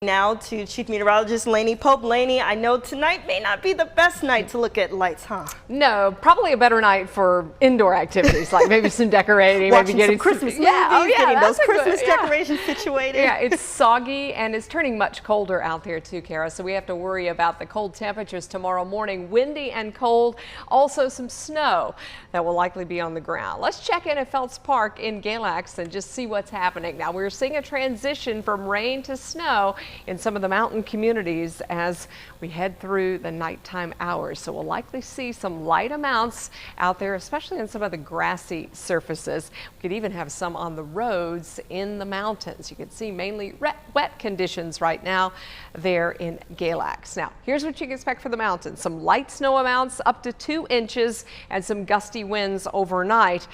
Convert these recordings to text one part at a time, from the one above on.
Now to Chief Meteorologist Lainey Pope. Lainey, I know tonight may not be the best night to look at lights, huh? No, probably a better night for indoor activities, like maybe some decorating, Watching maybe getting some Christmas movies, getting those Christmas decorations situated. Yeah, it's soggy and it's turning much colder out there too, Kara. So we have to worry about the cold temperatures tomorrow morning. Windy and cold, also some snow that will likely be on the ground. Let's check in at Phelps Park in Galax and just see what's happening. Now we're seeing a transition from rain to snow in some of the mountain communities as we head through the nighttime hours. So we'll likely see some light amounts out there, especially on some of the grassy surfaces. We could even have some on the roads in the mountains. You can see mainly wet conditions right now there in Galax. Now, here's what you can expect for the mountains. Some light snow amounts up to 2 inches and some gusty winds overnight.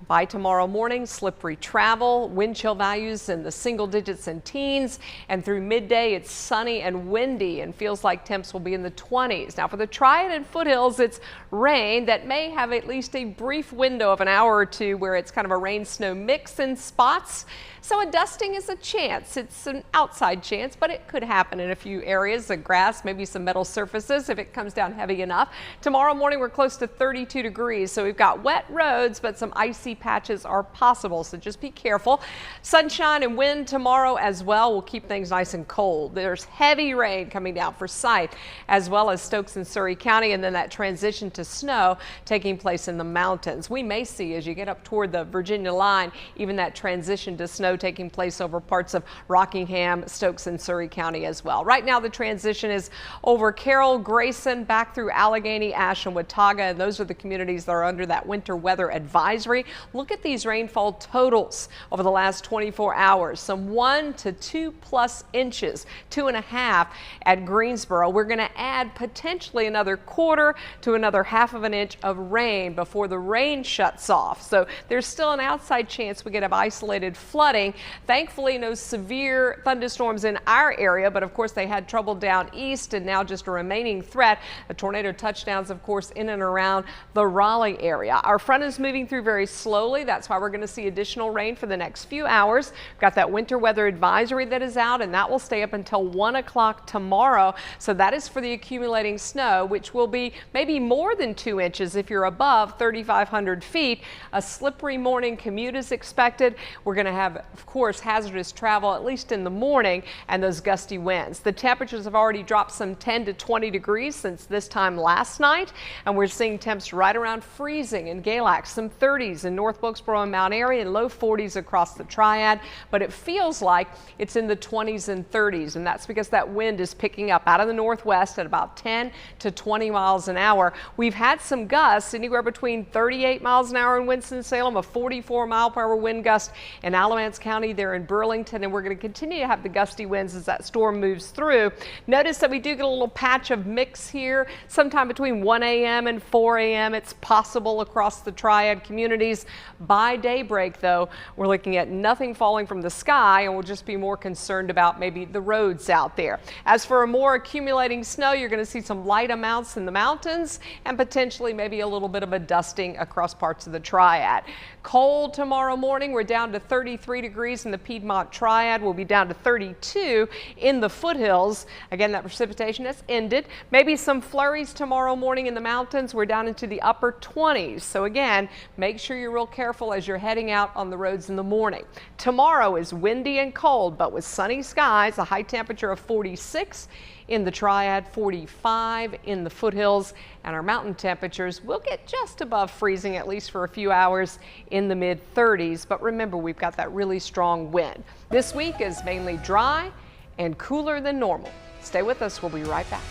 By tomorrow morning, slippery travel, wind chill values in the single digits and teens, and through midday it's sunny and windy and feels like temps will be in the 20s. Now for the Triad and foothills, it's rain that may have at least a brief window of an hour or two where it's kind of a rain snow mix in spots. So a dusting is a chance. It's an outside chance, but it could happen in a few areas. The grass, maybe some metal surfaces if it comes down heavy enough. Tomorrow morning we're close to 32 degrees, so we've got wet roads, but some icy patches are possible, so just be careful. Sunshine and wind tomorrow as well will keep things nice and cold. There's heavy rain coming down for Sight as well as Stokes and Surry County, and then that transition to snow taking place in the mountains. We may see as you get up toward the Virginia line even that transition to snow taking place over parts of Rockingham, Stokes and Surry County as well. Right now the transition is over Carroll, Grayson, back through Allegheny, Ash and Watauga, and those are the communities that are under that winter weather advisory. Look at these rainfall totals over the last 24 hours. Some 1 to 2+ inches, 2.5 at Greensboro. We're going to add potentially another 1/4 to another 1/2 inch of rain before the rain shuts off. So there's still an outside chance we could have isolated flooding. Thankfully, no severe thunderstorms in our area, but of course they had trouble down east and now just a remaining threat. The tornado touchdowns, of course, in and around the Raleigh area. Our front is moving through very slowly. That's why we're going to see additional rain for the next few hours. We've got that winter weather advisory that is out, and that will stay up until 1 o'clock tomorrow. So that is for the accumulating snow, which will be maybe more than 2 inches if you're above 3,500 feet. A slippery morning commute is expected. We're going to have, of course, hazardous travel, at least in the morning, and those gusty winds. The temperatures have already dropped some 10 to 20 degrees since this time last night, and we're seeing temps right around freezing in Galax, some 30s in North Wilkesboro and Mount Airy, and low 40s across the Triad, but it feels like it's in the 20s and 30s, and that's because that wind is picking up out of the northwest at about 10 to 20 miles an hour. We've had some gusts anywhere between 38 miles an hour in Winston-Salem, a 44-mile-per-hour wind gust in Alamance County there in Burlington, and we're going to continue to have the gusty winds as that storm moves through. Notice that we do get a little patch of mix here sometime between 1 a.m. and 4 a.m. It's possible across the Triad communities. By daybreak, though, we're looking at nothing falling from the sky, and we'll just be more concerned about maybe the roads out there. As for a more accumulating snow, you're going to see some light amounts in the mountains and potentially maybe a little bit of a dusting across parts of the Triad. Cold tomorrow morning. We're down to 33 degrees in the Piedmont Triad. We'll be down to 32 in the foothills. Again, that precipitation has ended. Maybe some flurries tomorrow morning in the mountains. We're down into the upper 20s. So again, make sure you're real careful as you're heading out on the roads in the morning. Tomorrow is windy and cold, but with sunny skies, a high temperature of 46 in the Triad, 45 in the foothills, and our mountain temperatures will get just above freezing, at least for a few hours, in the mid-30s. But remember, we've got that really strong wind. This week is mainly dry and cooler than normal. Stay with us. We'll be right back.